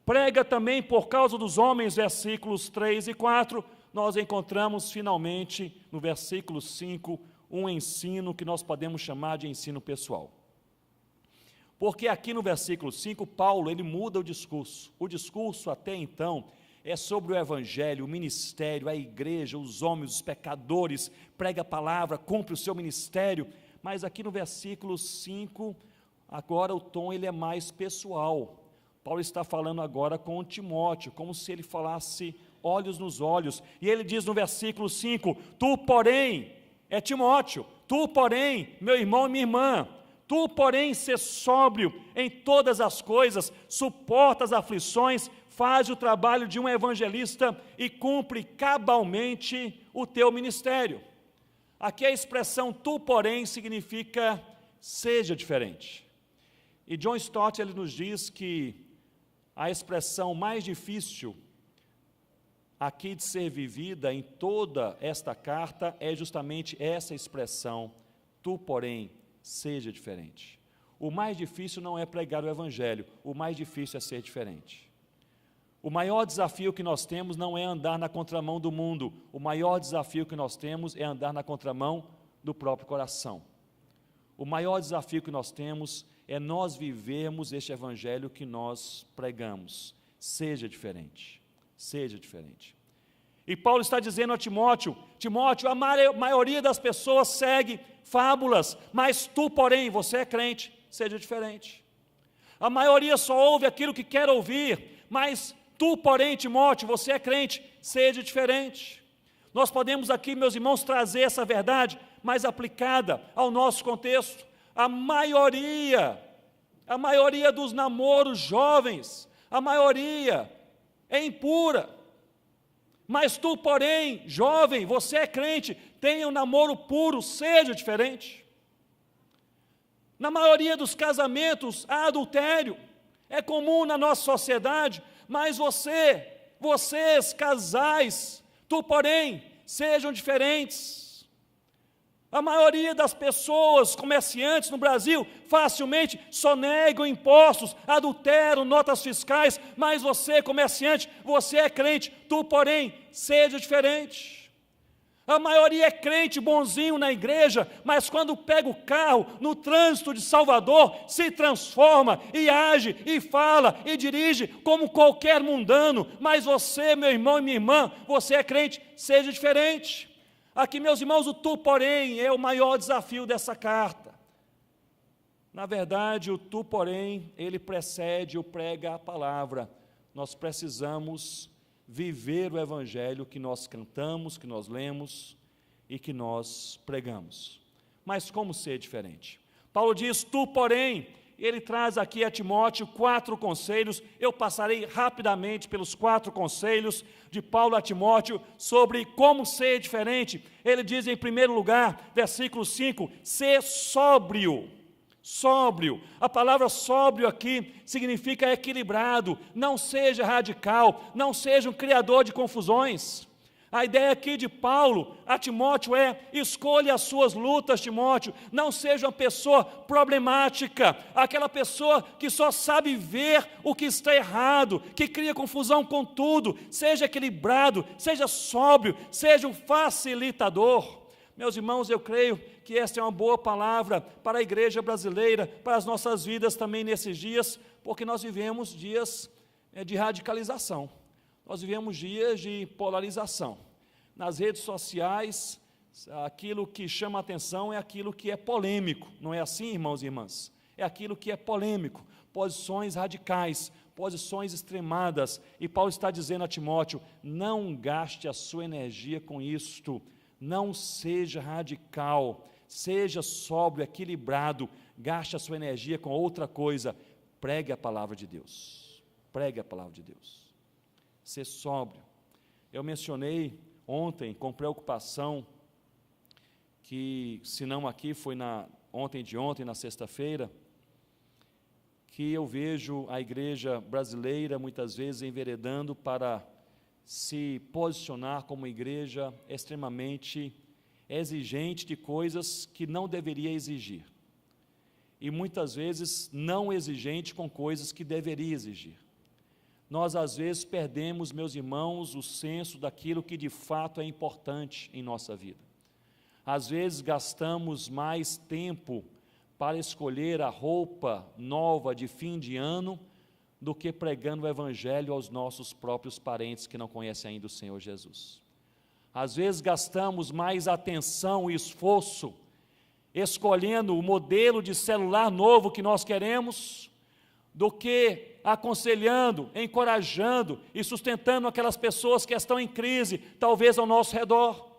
prega também por causa dos homens, versículos 3 e 4. Nós encontramos finalmente, no versículo 5, um ensino que nós podemos chamar de ensino pessoal. Porque aqui no versículo 5, Paulo, ele muda o discurso. O discurso até então é sobre o evangelho, o ministério, a igreja, os homens, os pecadores, prega a palavra, cumpre o seu ministério. Mas aqui no versículo 5, agora o tom ele é mais pessoal. Paulo está falando agora com Timóteo, como se ele falasse olhos nos olhos. E ele diz no versículo 5, tu, porém, é Timóteo, tu, porém, meu irmão e minha irmã, tu, porém, sê sóbrio em todas as coisas, suporta as aflições, faz o trabalho de um evangelista e cumpre cabalmente o teu ministério. Aqui a expressão tu, porém, significa seja diferente. E John Stott, ele nos diz que a expressão mais difícil aqui de ser vivida em toda esta carta é justamente essa expressão, tu, porém, seja diferente. O mais difícil não é pregar o evangelho, o mais difícil é ser diferente. O maior desafio que nós temos não é andar na contramão do mundo, o maior desafio que nós temos é andar na contramão do próprio coração. O maior desafio que nós temos é nós vivermos este evangelho que nós pregamos. Seja diferente, seja diferente. E Paulo está dizendo a Timóteo, Timóteo, a maioria das pessoas segue fábulas, mas tu, porém, você é crente, seja diferente. A maioria só ouve aquilo que quer ouvir, mas tu, porém, Timóteo, você é crente, seja diferente. Nós podemos aqui, meus irmãos, trazer essa verdade mais aplicada ao nosso contexto. A maioria dos namoros jovens, a maioria é impura. Mas tu, porém, jovem, você é crente, tenha um namoro puro, seja diferente. Na maioria dos casamentos há adultério, é comum na nossa sociedade, mas vocês casais, tu, porém, sejam diferentes. A maioria das pessoas, comerciantes no Brasil, facilmente sonegam impostos, adulteram notas fiscais, mas você, comerciante, você é crente, tu, porém, seja diferente. A maioria é crente bonzinho na igreja, mas quando pega o carro no trânsito de Salvador, se transforma e age e fala e dirige como qualquer mundano, mas você, meu irmão e minha irmã, você é crente, seja diferente. Aqui, meus irmãos, o tu, porém, é o maior desafio dessa carta. Na verdade, o tu, porém, ele precede o prega a palavra. Nós precisamos viver o evangelho que nós cantamos, que nós lemos e que nós pregamos. Mas como ser diferente? Paulo diz, tu, porém, ele traz aqui a Timóteo 4 conselhos. Eu passarei rapidamente pelos 4 conselhos de Paulo a Timóteo sobre como ser diferente. Ele diz em primeiro lugar, versículo 5, ser sóbrio. Sóbrio, a palavra sóbrio aqui significa equilibrado, não seja radical, não seja um criador de confusões. A ideia aqui de Paulo a Timóteo é, escolha as suas lutas, Timóteo, não seja uma pessoa problemática, aquela pessoa que só sabe ver o que está errado, que cria confusão com tudo, seja equilibrado, seja sóbrio, seja um facilitador. Meus irmãos, eu creio que esta é uma boa palavra para a igreja brasileira, para as nossas vidas também nesses dias, porque nós vivemos dias de radicalização, nós vivemos dias de polarização. Nas redes sociais, aquilo que chama a atenção é aquilo que é polêmico, não é assim, irmãos e irmãs? É aquilo que é polêmico, posições radicais, posições extremadas, e Paulo está dizendo a Timóteo, não gaste a sua energia com isto, não seja radical, seja sóbrio, equilibrado, gaste a sua energia com outra coisa, pregue a palavra de Deus, pregue a palavra de Deus, ser sóbrio. Eu mencionei ontem com preocupação, que se não aqui foi ontem de ontem, na sexta-feira, que eu vejo a igreja brasileira muitas vezes enveredando para se posicionar como igreja extremamente exigente de coisas que não deveria exigir. E muitas vezes não exigente com coisas que deveria exigir. Nós às vezes perdemos, meus irmãos, o senso daquilo que de fato é importante em nossa vida. Às vezes gastamos mais tempo para escolher a roupa nova de fim de ano do que pregando o Evangelho aos nossos próprios parentes que não conhecem ainda o Senhor Jesus. Às vezes gastamos mais atenção e esforço escolhendo o modelo de celular novo que nós queremos, do que aconselhando, encorajando e sustentando aquelas pessoas que estão em crise, talvez ao nosso redor.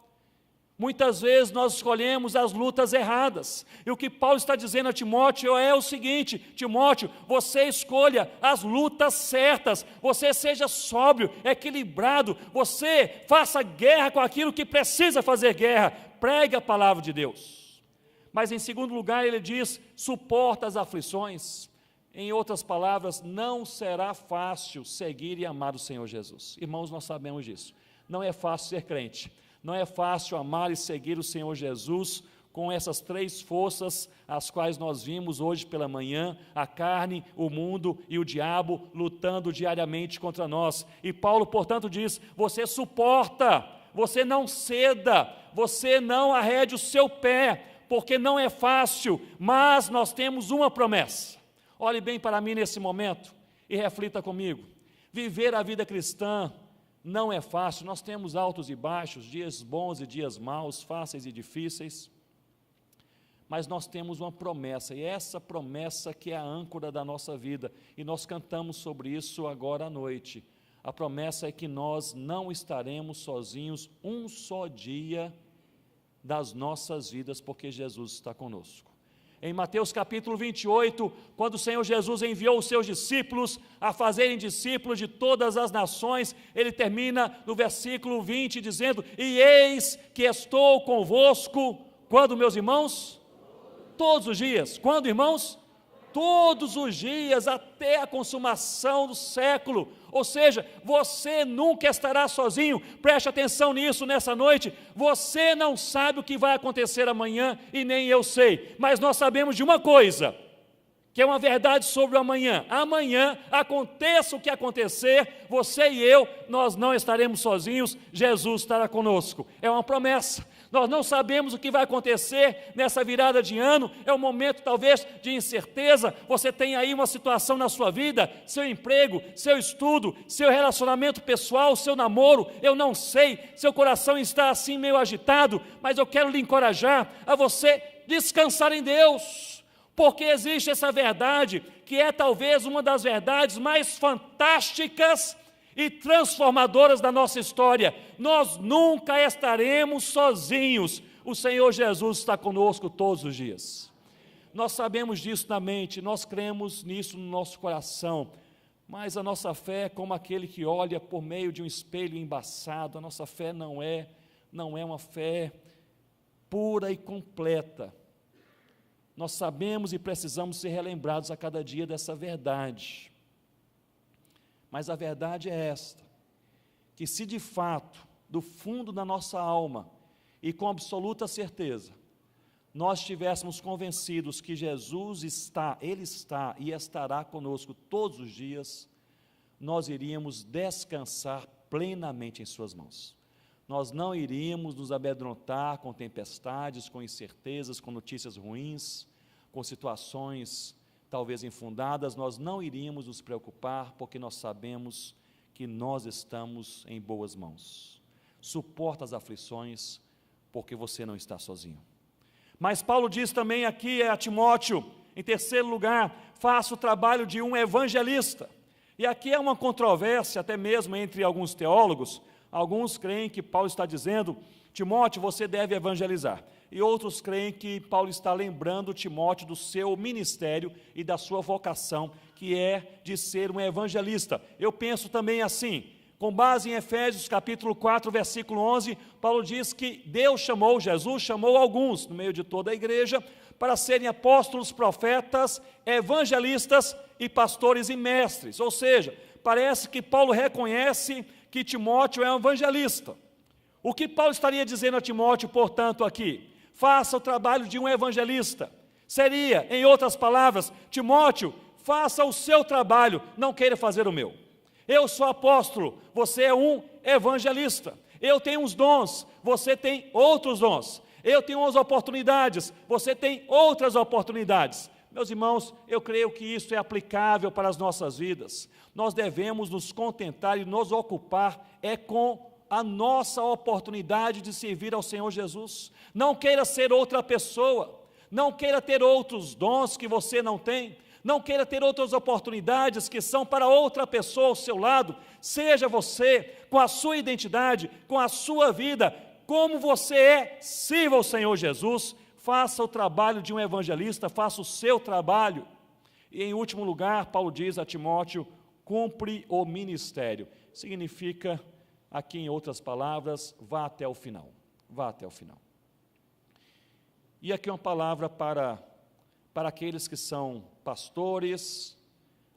Muitas vezes nós escolhemos as lutas erradas, e o que Paulo está dizendo a Timóteo é o seguinte: Timóteo, você escolha as lutas certas, você seja sóbrio, equilibrado, você faça guerra com aquilo que precisa fazer guerra, pregue a palavra de Deus. Mas em segundo lugar ele diz, suporta as aflições. Em outras palavras, não será fácil seguir e amar o Senhor Jesus. Irmãos, nós sabemos disso. Não é fácil ser crente. Não é fácil amar e seguir o Senhor Jesus com essas três forças, as quais nós vimos hoje pela manhã, a carne, o mundo e o diabo lutando diariamente contra nós. E Paulo, portanto, diz, você suporta, você não ceda, você não arrede o seu pé, porque não é fácil, mas nós temos uma promessa. Olhe bem para mim nesse momento e reflita comigo. Viver a vida cristã não é fácil, nós temos altos e baixos, dias bons e dias maus, fáceis e difíceis, mas nós temos uma promessa, e essa promessa que é a âncora da nossa vida, e nós cantamos sobre isso agora à noite. A promessa é que nós não estaremos sozinhos um só dia das nossas vidas, porque Jesus está conosco. Em Mateus capítulo 28, quando o Senhor Jesus enviou os seus discípulos a fazerem discípulos de todas as nações, ele termina no versículo 20 dizendo, e eis que estou convosco, quando, meus irmãos? Todos os dias. Quando, irmãos? Todos os dias, até a consumação do século. Ou seja, você nunca estará sozinho. Preste atenção nisso nessa noite. Você não sabe o que vai acontecer amanhã e nem eu sei, mas nós sabemos de uma coisa, que é uma verdade sobre o amanhã. Amanhã, aconteça o que acontecer, você e eu, nós não estaremos sozinhos, Jesus estará conosco. É uma promessa. Nós não sabemos o que vai acontecer nessa virada de ano, é um momento talvez de incerteza. Você tem aí uma situação na sua vida, seu emprego, seu estudo, seu relacionamento pessoal, seu namoro, eu não sei, seu coração está assim meio agitado, mas eu quero lhe encorajar a você descansar em Deus, porque existe essa verdade, que é talvez uma das verdades mais fantásticas e transformadoras da nossa história. Nós nunca estaremos sozinhos, o Senhor Jesus está conosco todos os dias. Nós sabemos disso na mente, nós cremos nisso no nosso coração, mas a nossa fé é como aquele que olha por meio de um espelho embaçado. A nossa fé não é uma fé pura e completa. Nós sabemos e precisamos ser relembrados a cada dia dessa verdade. Mas a verdade é esta, que se de fato, do fundo da nossa alma, e com absoluta certeza, nós estivéssemos convencidos que Jesus está, Ele está e estará conosco todos os dias, nós iríamos descansar plenamente em suas mãos. Nós não iríamos nos amedrontar com tempestades, com incertezas, com notícias ruins, com situações talvez infundadas. Nós não iríamos nos preocupar, porque nós sabemos que nós estamos em boas mãos. Suporta as aflições, porque você não está sozinho. Mas Paulo diz também aqui a Timóteo, em terceiro lugar, faça o trabalho de um evangelista. E aqui é uma controvérsia, até mesmo entre alguns teólogos. Alguns creem que Paulo está dizendo, Timóteo, você deve evangelizar. E outros creem que Paulo está lembrando Timóteo do seu ministério e da sua vocação, que é de ser um evangelista. Eu penso também assim, com base em Efésios capítulo 4, versículo 11, Paulo diz que Deus chamou, Jesus chamou alguns, no meio de toda a igreja, para serem apóstolos, profetas, evangelistas e pastores e mestres. Ou seja, parece que Paulo reconhece que Timóteo é um evangelista. O que Paulo estaria dizendo a Timóteo, portanto, aqui? Faça o trabalho de um evangelista. Seria, em outras palavras, Timóteo, faça o seu trabalho, não queira fazer o meu. Eu sou apóstolo, você é um evangelista. Eu tenho uns dons, você tem outros dons. Eu tenho umas oportunidades, você tem outras oportunidades. Meus irmãos, eu creio que isso é aplicável para as nossas vidas. Nós devemos nos contentar e nos ocupar com a nossa oportunidade de servir ao Senhor Jesus. Não queira ser outra pessoa, não queira ter outros dons que você não tem, não queira ter outras oportunidades que são para outra pessoa ao seu lado. Seja você, com a sua identidade, com a sua vida, como você é, sirva ao Senhor Jesus, faça o trabalho de um evangelista, faça o seu trabalho. E em último lugar, Paulo diz a Timóteo, cumpre o ministério. Significa, aqui em outras palavras, vá até o final, vá até o final. E aqui uma palavra para aqueles que são pastores,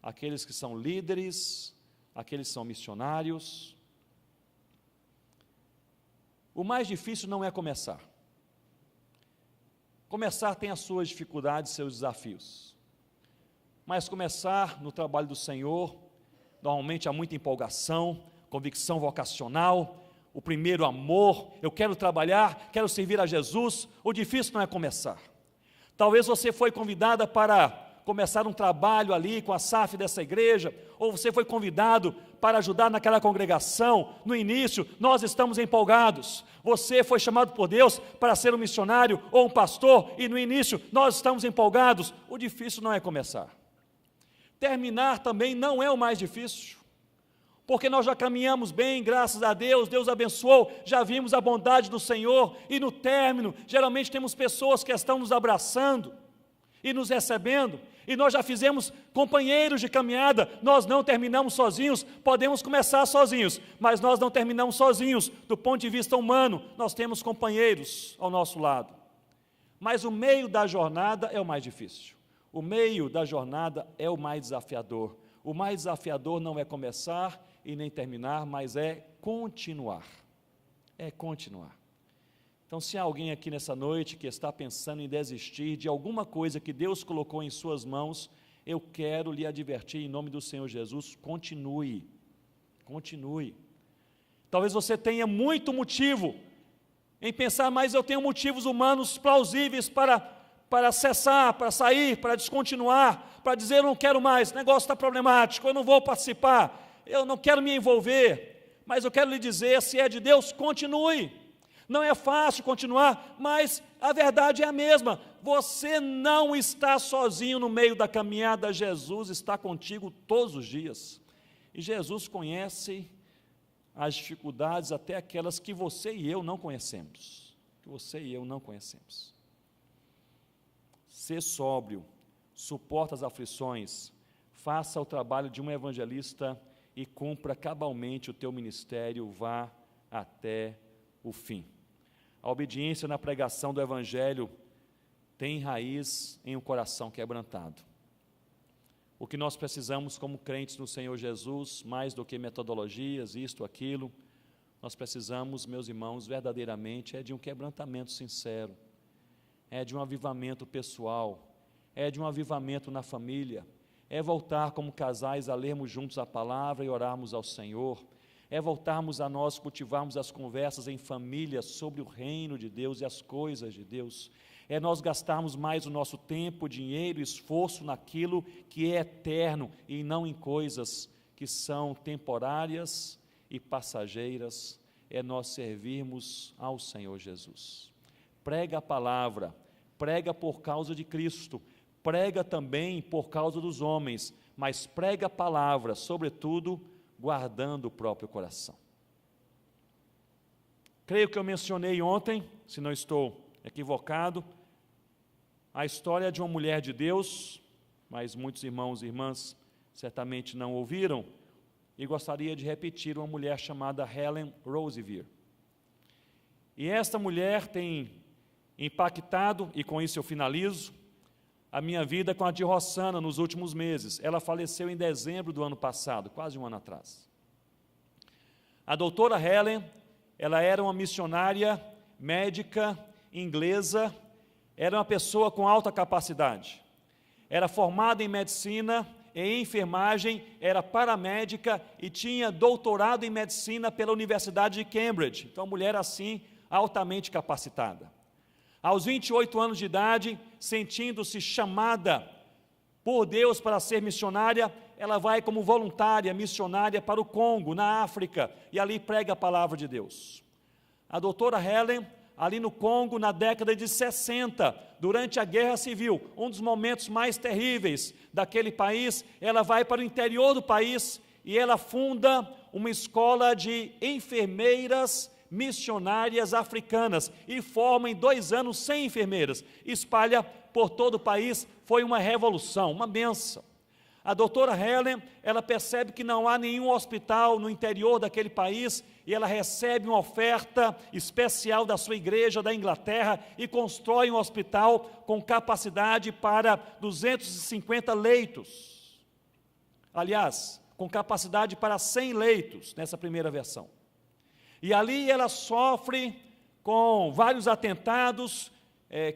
aqueles que são líderes, aqueles que são missionários. O mais difícil não é começar. Começar tem as suas dificuldades, seus desafios. Mas começar no trabalho do Senhor, normalmente há muita empolgação, convicção vocacional, o primeiro amor, eu quero trabalhar, quero servir a Jesus. O difícil não é começar. Talvez você foi convidada para começar um trabalho ali com a SAF dessa igreja, ou você foi convidado para ajudar naquela congregação. No início, nós estamos empolgados. Você foi chamado por Deus para ser um missionário ou um pastor, e no início nós estamos empolgados. O difícil não é começar. Terminar também não é o mais difícil, porque nós já caminhamos bem, graças a Deus, Deus abençoou, já vimos a bondade do Senhor, e no término, geralmente temos pessoas que estão nos abraçando e nos recebendo, e nós já fizemos companheiros de caminhada. Nós não terminamos sozinhos, podemos começar sozinhos, mas nós não terminamos sozinhos, do ponto de vista humano, nós temos companheiros ao nosso lado. Mas o meio da jornada é o mais difícil, o meio da jornada é o mais desafiador. O mais desafiador não é começar e nem terminar, mas é continuar. É continuar. Então, se há alguém aqui nessa noite que está pensando em desistir de alguma coisa que Deus colocou em suas mãos, eu quero lhe advertir em nome do Senhor Jesus, continue. Continue. Talvez você tenha muito motivo em pensar, mas eu tenho motivos humanos plausíveis para cessar, para sair, para descontinuar, para dizer eu não quero mais, o negócio está problemático, eu não vou participar, eu não quero me envolver. Mas eu quero lhe dizer, se é de Deus, continue. Não é fácil continuar, mas a verdade é a mesma. Você não está sozinho no meio da caminhada, Jesus está contigo todos os dias. E Jesus conhece as dificuldades, até aquelas que você e eu não conhecemos. Que você e eu não conhecemos. Ser sóbrio, suporta as aflições, faça o trabalho de um evangelista e cumpra cabalmente o teu ministério, vá até o fim. A obediência na pregação do Evangelho tem raiz em um coração quebrantado. O que nós precisamos como crentes no Senhor Jesus, mais do que metodologias, isto, aquilo, nós precisamos, meus irmãos, verdadeiramente é de um quebrantamento sincero, é de um avivamento pessoal, é de um avivamento na família, é voltar como casais a lermos juntos a palavra e orarmos ao Senhor, é voltarmos a nós cultivarmos as conversas em família sobre o reino de Deus e as coisas de Deus, é nós gastarmos mais o nosso tempo, dinheiro, esforço naquilo que é eterno e não em coisas que são temporárias e passageiras, é nós servirmos ao Senhor Jesus. Prega a palavra, prega por causa de Cristo, prega também por causa dos homens, mas prega a palavra, sobretudo, guardando o próprio coração. Creio que eu mencionei ontem, se não estou equivocado, a história de uma mulher de Deus, mas muitos irmãos e irmãs certamente não ouviram, e gostaria de repetir, uma mulher chamada Helen Roseveare. E esta mulher tem impactado, e com isso eu finalizo, a minha vida com a de Rossana nos últimos meses. Ela faleceu em dezembro do ano passado, quase um ano atrás. A doutora Helen, ela era uma missionária médica inglesa, era uma pessoa com alta capacidade. Era formada em medicina, em enfermagem, era paramédica e tinha doutorado em medicina pela Universidade de Cambridge. Então, mulher assim, altamente capacitada. Aos 28 anos de idade, sentindo-se chamada por Deus para ser missionária, ela vai como voluntária missionária para o Congo, na África, e ali prega a palavra de Deus. A doutora Helen, ali no Congo, na década de 60, durante a Guerra Civil, um dos momentos mais terríveis daquele país, ela vai para o interior do país e ela funda uma escola de enfermeiras missionárias africanas e forma em 2 anos 100 enfermeiras, espalha por todo o país. Foi uma revolução, uma bênção. A doutora Helen, ela percebe que não há nenhum hospital no interior daquele país e ela recebe uma oferta especial da sua igreja da Inglaterra e constrói um hospital com capacidade para 250 leitos. Aliás, com capacidade para 100 leitos nessa primeira versão. E ali ela sofre com vários atentados,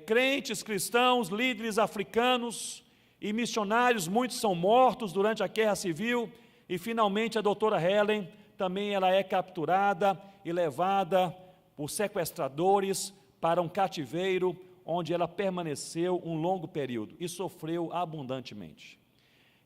crentes, cristãos, líderes africanos e missionários, muitos são mortos durante a Guerra Civil, e finalmente a doutora Helen, também ela é capturada e levada por sequestradores para um cativeiro, onde ela permaneceu um longo período e sofreu abundantemente.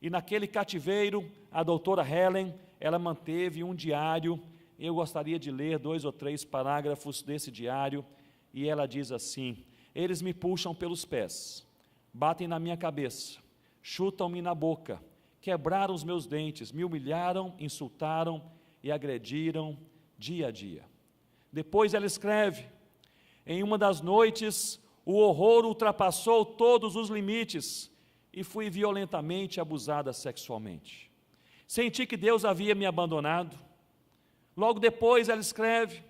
E naquele cativeiro, a doutora Helen, ela manteve um diário. Eu gostaria de ler 2 ou 3 parágrafos desse diário, e ela diz assim: eles me puxam pelos pés, batem na minha cabeça, chutam-me na boca, quebraram os meus dentes, me humilharam, insultaram e agrediram dia a dia. Depois ela escreve: em uma das noites, o horror ultrapassou todos os limites e fui violentamente abusada sexualmente. Senti que Deus havia me abandonado. Logo depois ela escreve: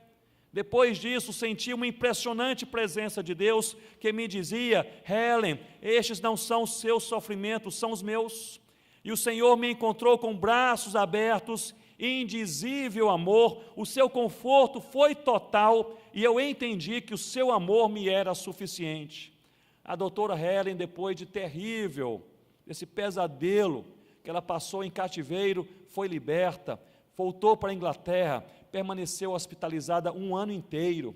depois disso senti uma impressionante presença de Deus que me dizia: Helen, estes não são os seus sofrimentos, são os meus. E o Senhor me encontrou com braços abertos, indizível amor, o seu conforto foi total e eu entendi que o seu amor me era suficiente. A doutora Helen, depois de terrível, esse pesadelo que ela passou em cativeiro, foi liberta, voltou para a Inglaterra, permaneceu hospitalizada 1 ano inteiro,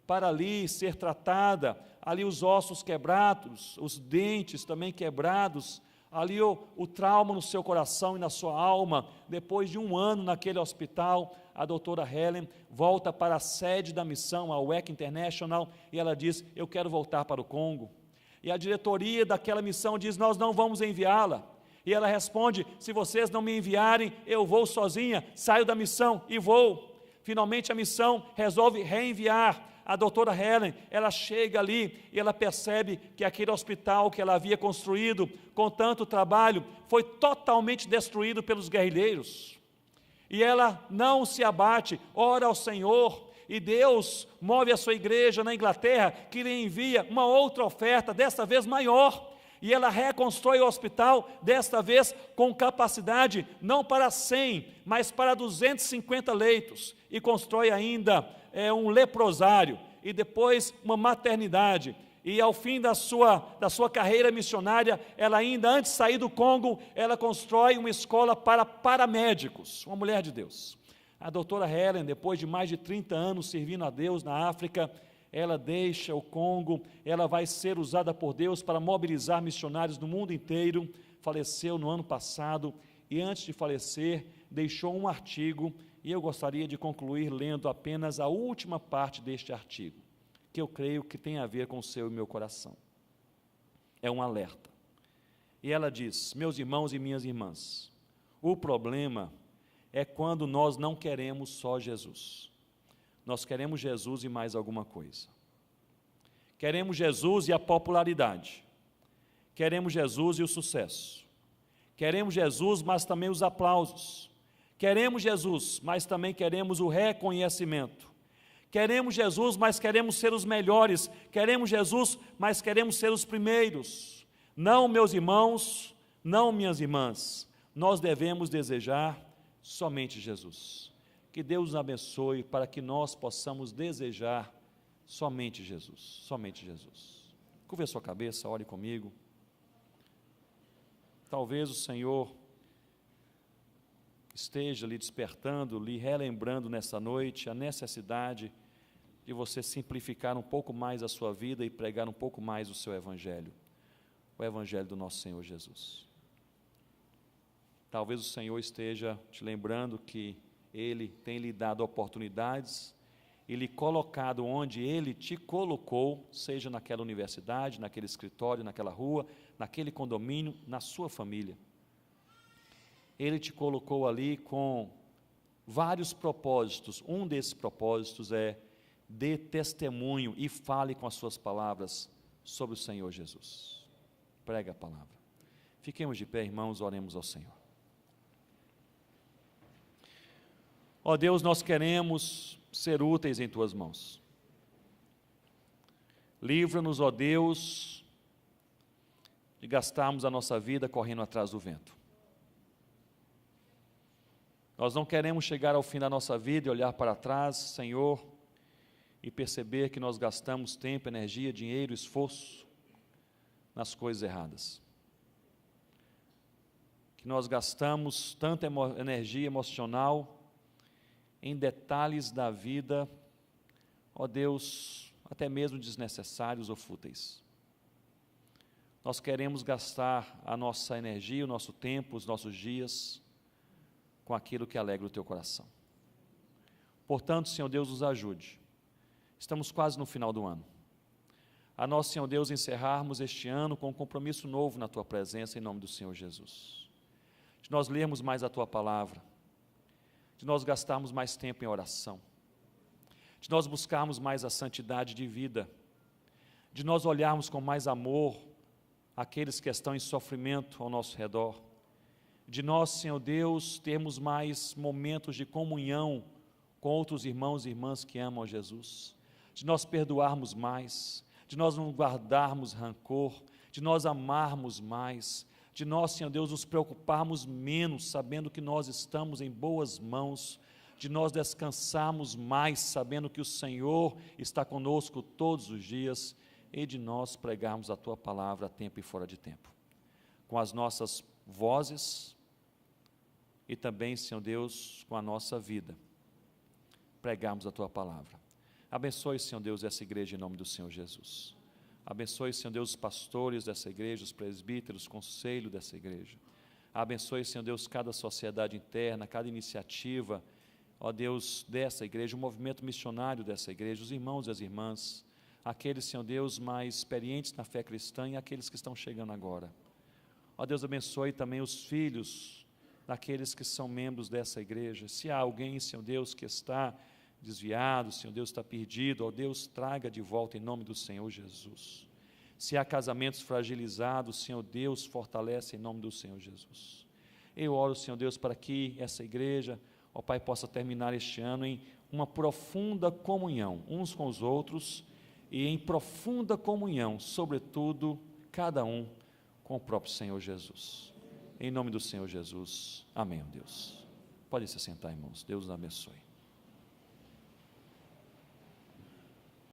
para ali ser tratada, ali os ossos quebrados, os dentes também quebrados, ali o trauma no seu coração e na sua alma. Depois de 1 ano naquele hospital, a doutora Helen volta para a sede da missão, a WEC International, e ela diz: eu quero voltar para o Congo. E a diretoria daquela missão diz: nós não vamos enviá-la. E ela responde: se vocês não me enviarem, eu vou sozinha, saio da missão e vou. Finalmente a missão resolve reenviar a doutora Helen. Ela chega ali e ela percebe que aquele hospital que ela havia construído com tanto trabalho foi totalmente destruído pelos guerrilheiros. E ela não se abate, ora ao Senhor, e Deus move a sua igreja na Inglaterra, que lhe envia uma outra oferta, desta vez maior. E ela reconstrói o hospital, desta vez com capacidade não para 100, mas para 250 leitos, e constrói ainda um leprosário, e depois uma maternidade. E ao fim da sua carreira missionária, ela ainda, antes de sair do Congo, ela constrói uma escola para paramédicos, uma mulher de Deus. A doutora Helen, depois de mais de 30 anos servindo a Deus na África, ela deixa o Congo, ela vai ser usada por Deus para mobilizar missionários no mundo inteiro. Faleceu no ano passado e antes de falecer deixou um artigo, e eu gostaria de concluir lendo apenas a última parte deste artigo, que eu creio que tem a ver com o seu e meu coração. É um alerta. E ela diz: meus irmãos e minhas irmãs, o problema é quando nós não queremos só Jesus. Nós queremos Jesus e mais alguma coisa. Queremos Jesus e a popularidade. Queremos Jesus e o sucesso. Queremos Jesus, mas também os aplausos. Queremos Jesus, mas também queremos o reconhecimento. Queremos Jesus, mas queremos ser os melhores. Queremos Jesus, mas queremos ser os primeiros. Não, meus irmãos, não, minhas irmãs, nós devemos desejar somente Jesus. Que Deus nos abençoe para que nós possamos desejar somente Jesus, somente Jesus. Curve a sua cabeça, ore comigo. Talvez o Senhor esteja lhe despertando, lhe relembrando nessa noite a necessidade de você simplificar um pouco mais a sua vida e pregar um pouco mais o seu Evangelho, o Evangelho do nosso Senhor Jesus. Talvez o Senhor esteja te lembrando que Ele tem lhe dado oportunidades e lhe colocado onde Ele te colocou, seja naquela universidade, naquele escritório, naquela rua, naquele condomínio, na sua família. Ele te colocou ali com vários propósitos. Um desses propósitos é: dê testemunho e fale com as suas palavras sobre o Senhor Jesus. Pregue a palavra. Fiquemos de pé, irmãos, oremos ao Senhor. Ó Deus, nós queremos ser úteis em Tuas mãos. Livra-nos, ó Deus, de gastarmos a nossa vida correndo atrás do vento. Nós não queremos chegar ao fim da nossa vida e olhar para trás, Senhor, e perceber que nós gastamos tempo, energia, dinheiro, esforço nas coisas erradas. Que nós gastamos tanta energia emocional em detalhes da vida, ó Deus, até mesmo desnecessários ou fúteis. Nós queremos gastar a nossa energia, o nosso tempo, os nossos dias com aquilo que alegra o Teu coração. Portanto, Senhor Deus, nos ajude. Estamos quase no final do ano. A nós, Senhor Deus, encerrarmos este ano com um compromisso novo na Tua presença, em nome do Senhor Jesus. De nós lermos mais a Tua palavra, de nós gastarmos mais tempo em oração, de nós buscarmos mais a santidade de vida, de nós olharmos com mais amor aqueles que estão em sofrimento ao nosso redor, de nós, Senhor Deus, termos mais momentos de comunhão com outros irmãos e irmãs que amam a Jesus, de nós perdoarmos mais, de nós não guardarmos rancor, de nós amarmos mais, de nós, Senhor Deus, nos preocuparmos menos, sabendo que nós estamos em boas mãos, de nós descansarmos mais, sabendo que o Senhor está conosco todos os dias, e de nós pregarmos a Tua palavra a tempo e fora de tempo, com as nossas vozes e também, Senhor Deus, com a nossa vida, pregarmos a Tua palavra. Abençoe, Senhor Deus, essa igreja em nome do Senhor Jesus. Abençoe, Senhor Deus, os pastores dessa igreja, os presbíteros, o conselho dessa igreja. Abençoe, Senhor Deus, cada sociedade interna, cada iniciativa, ó Deus, dessa igreja, o movimento missionário dessa igreja, os irmãos e as irmãs, aqueles, Senhor Deus, mais experientes na fé cristã e aqueles que estão chegando agora. Ó Deus, abençoe também os filhos daqueles que são membros dessa igreja. Se há alguém, Senhor Deus, que está desviado, Senhor Deus, está perdido, ó Deus, traga de volta em nome do Senhor Jesus. Se há casamentos fragilizados, Senhor Deus, fortalece em nome do Senhor Jesus. Eu oro, Senhor Deus, para que essa igreja, ó Pai, possa terminar este ano em uma profunda comunhão uns com os outros e em profunda comunhão, sobretudo, cada um com o próprio Senhor Jesus. Em nome do Senhor Jesus. Amém, Deus. Pode se sentar, irmãos. Deus os abençoe.